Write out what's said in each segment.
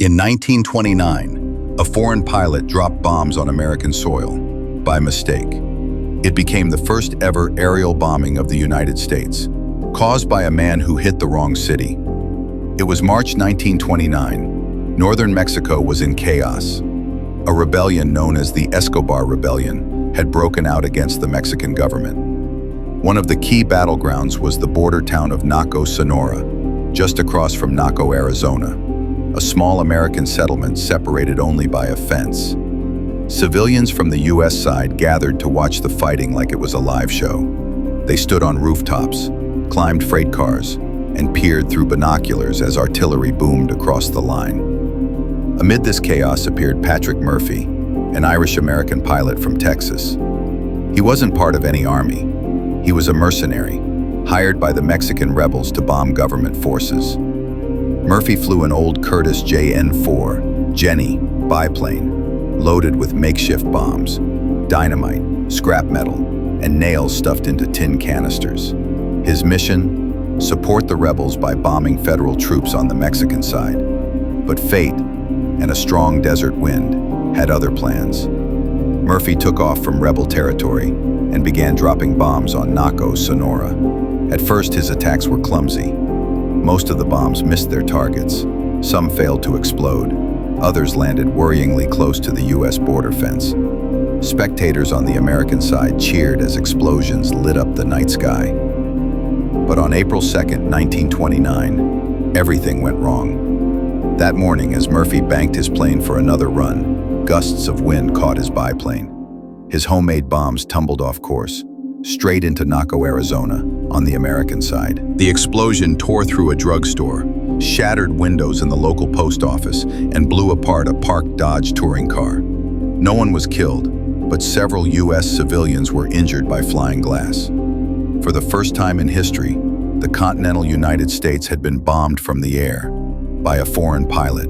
In 1929, a foreign pilot dropped bombs on American soil by mistake. It became the first ever aerial bombing of the United States, caused by a man who hit the wrong city. It was March 1929. Northern Mexico was in chaos. A rebellion known as the Escobar Rebellion had broken out against the Mexican government. One of the key battlegrounds was the border town of Naco, Sonora, just across from Naco, Arizona, a small American settlement separated only by a fence. Civilians from the U.S. side gathered to watch the fighting like it was a live show. They stood on rooftops, climbed freight cars, and peered through binoculars as artillery boomed across the line. Amid this chaos appeared Patrick Murphy, an Irish-American pilot from Texas. He wasn't part of any army. He was a mercenary, hired by the Mexican rebels to bomb government forces. Murphy flew an old Curtiss JN-4 Jenny biplane, loaded with makeshift bombs, dynamite, scrap metal, and nails stuffed into tin canisters. His mission? Support the rebels by bombing federal troops on the Mexican side. But fate, and a strong desert wind, had other plans. Murphy took off from rebel territory and began dropping bombs on Naco, Sonora. At first, his attacks were clumsy. Most of the bombs missed their targets. Some failed to explode. Others landed worryingly close to the U.S. border fence. Spectators on the American side cheered as explosions lit up the night sky. But on April 2nd, 1929, everything went wrong. That morning, as Murphy banked his plane for another run, gusts of wind caught his biplane. His homemade bombs tumbled off course, straight into Naco, Arizona, on the American side. The explosion tore through a drugstore, shattered windows in the local post office, and blew apart a parked Dodge touring car. No one was killed, but several U.S. civilians were injured by flying glass. For the first time in history, the continental United States had been bombed from the air by a foreign pilot.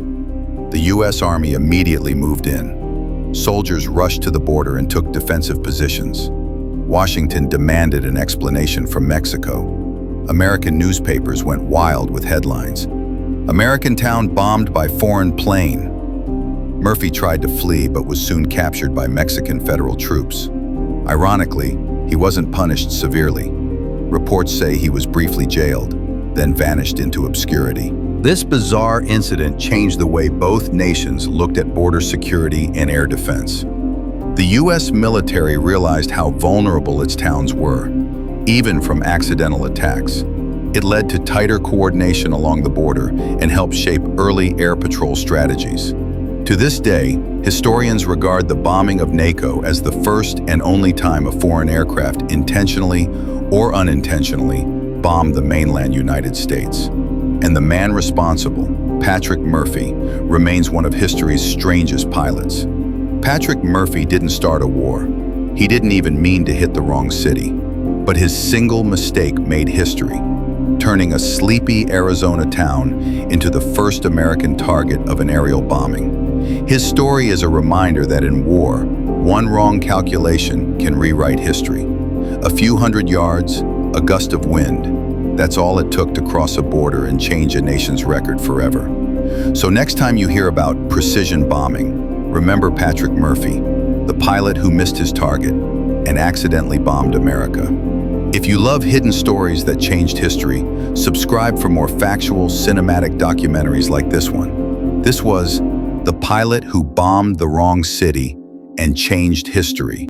The U.S. Army immediately moved in. Soldiers rushed to the border and took defensive positions. Washington demanded an explanation from Mexico. American newspapers went wild with headlines. American town bombed by foreign plane. Murphy tried to flee but was soon captured by Mexican federal troops. Ironically, he wasn't punished severely. Reports say he was briefly jailed, then vanished into obscurity. This bizarre incident changed the way both nations looked at border security and air defense. The U.S. military realized how vulnerable its towns were, even from accidental attacks. It led to tighter coordination along the border and helped shape early air patrol strategies. To this day, historians regard the bombing of Naco as the first and only time a foreign aircraft intentionally or unintentionally bombed the mainland United States. And the man responsible, Patrick Murphy, remains one of history's strangest pilots. Patrick Murphy didn't start a war. He didn't even mean to hit the wrong city. But his single mistake made history, turning a sleepy Arizona town into the first American target of an aerial bombing. His story is a reminder that in war, one wrong calculation can rewrite history. A few hundred yards, a gust of wind, that's all it took to cross a border and change a nation's record forever. So next time you hear about precision bombing, remember Patrick Murphy, the pilot who missed his target and accidentally bombed America. If you love hidden stories that changed history, subscribe for more factual, cinematic documentaries like this one. This was The Pilot Who Bombed the Wrong City and Changed History.